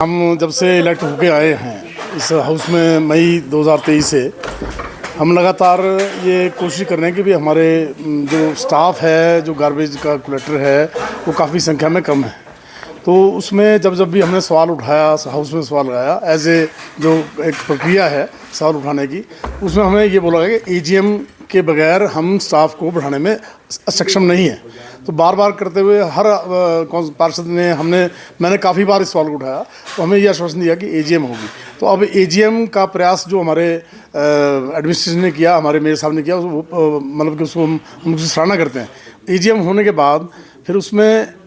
हम जब से इलेक्ट होके आए हैं इस हाउस में मई 2023 से हम लगातार ये कोशिश कर रहे हैं कि भी हमारे जो स्टाफ है, जो गार्बेज का कलेक्टर है, वो काफ़ी संख्या में कम है। तो उसमें जब भी हमने सवाल उठाया, हाउस में सवाल लगाया, एज ए जो एक प्रक्रिया है सवाल उठाने की, उसमें हमें ये बोला गया कि एजीएम के बगैर हम स्टाफ को बढ़ाने में सक्षम नहीं है। तो बार बार करते हुए हर पार्षद ने मैंने काफ़ी बार इस सवाल को उठाया, तो हमें ये आश्वासन दिया कि एजीएम होगी। तो अब एजीएम का प्रयास जो हमारे एडमिनिस्ट्रेशन ने किया, हमारे मेयर साहब ने किया, मतलब कि उसको हम उनकी सराहना करते हैं। एजीएम होने के बाद फिर उसमें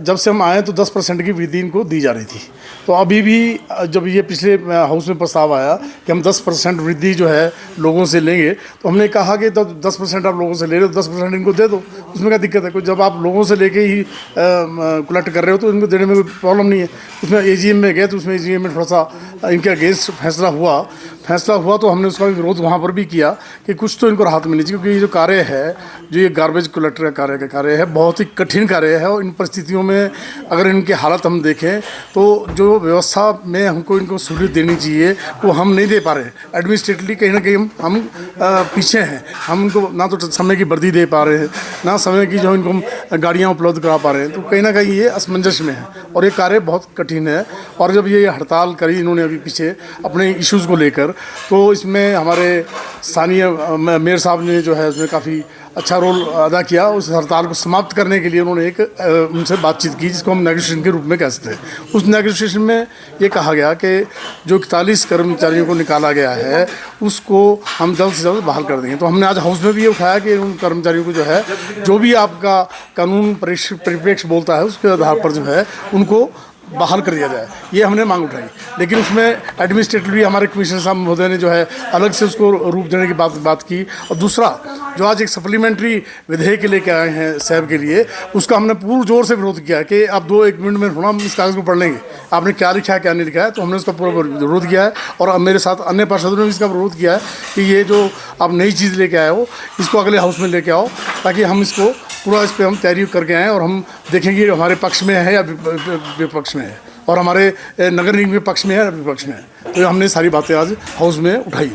जब से हम आए तो 10% की वृद्धि इनको दी जा रही थी। तो अभी भी जब ये पिछले हाउस में प्रस्ताव आया कि हम 10% वृद्धि जो है लोगों से लेंगे, तो हमने कहा कि तो 10% आप लोगों से ले रहे हो, 10% इनको दे दो, उसमें क्या दिक्कत है? कोई जब आप लोगों से लेके ही कलेक्ट कर रहे हो तो इनको देने में कोई प्रॉब्लम नहीं है। उसमें एजीएम में गए तो उसमें एजीएम में थोड़ा सा इनके अगेंस्ट फैसला हुआ तो हमने उसका विरोध वहाँ पर भी किया कि कुछ तो इनको राहत मिलनी चाहिए, क्योंकि ये जो कार्य है, जो ये गार्बेज कलेक्टर का कार्य है, बहुत ही कठिन कार्य है। और इन परिस्थितियों में अगर इनकी हालत हम देखें तो जो व्यवस्था में हमको इनको सहूलियत देनी चाहिए वो हम नहीं दे पा रहे हैं। एडमिनिस्ट्रेटिवली कहीं ना कहीं हम पीछे हैं। हम उनको ना तो समय की वर्दी दे पा रहे हैं, ना समय की जो इनको गाड़ियाँ उपलब्ध करा पा रहे हैं। तो कहीं ना कहीं ये असमंजस में है और ये कार्य बहुत कठिन है। और जब ये हड़ताल करी इन्होंने अभी पीछे अपने इश्यूज़ को लेकर, तो इसमें हमारे स्थानीय मेयर साहब ने जो है उसमें काफ़ी अच्छा रोल अदा किया। उस हड़ताल को समाप्त करने के लिए उन्होंने एक उनसे बातचीत की, जिसको हम नेगोशिएशन के रूप में कह सकते हैं। उस नेगोशिएशन में ये कहा गया कि जो 41 कर्मचारियों को निकाला गया है उसको हम जल्द से जल्द बहाल कर देंगे। तो हमने आज हाउस में भी ये उठाया कि उन कर्मचारियों को जो है, जो भी आपका कानून परिप्रेक्ष्य बोलता है, उसके आधार पर जो है उनको बहाल कर दिया जाए, ये हमने मांग उठाई। लेकिन उसमें एडमिनिस्ट्रेटिवली हमारे कमिश्नर साहब महोदय ने जो है अलग से उसको रूप देने की बात की। और दूसरा जो आज एक सप्लीमेंट्री विधेयक लेके आए हैं सैब के लिए, उसका हमने पूर्ण जोर से विरोध किया कि आप 2-1 मिनट में थोड़ा हम इस कागज़ को पढ़ लेंगे, आपने क्या लिखा है क्या नहीं लिखा है। तो हमने उसका पूरा विरोध किया है और मेरे साथ अन्य पार्षदों ने भी इसका विरोध किया है कि ये जो आप नई चीज़ लेके आए हो इसको अगले हाउस में लेके आओ, ताकि हम इसको पूरा इस पर हम तैयारी करके आएँ और हम देखेंगे हमारे पक्ष में है या विपक्ष में है, और हमारे नगर निगम के पक्ष में है या विपक्ष में है। तो हमने सारी बातें आज हाउस में उठाई।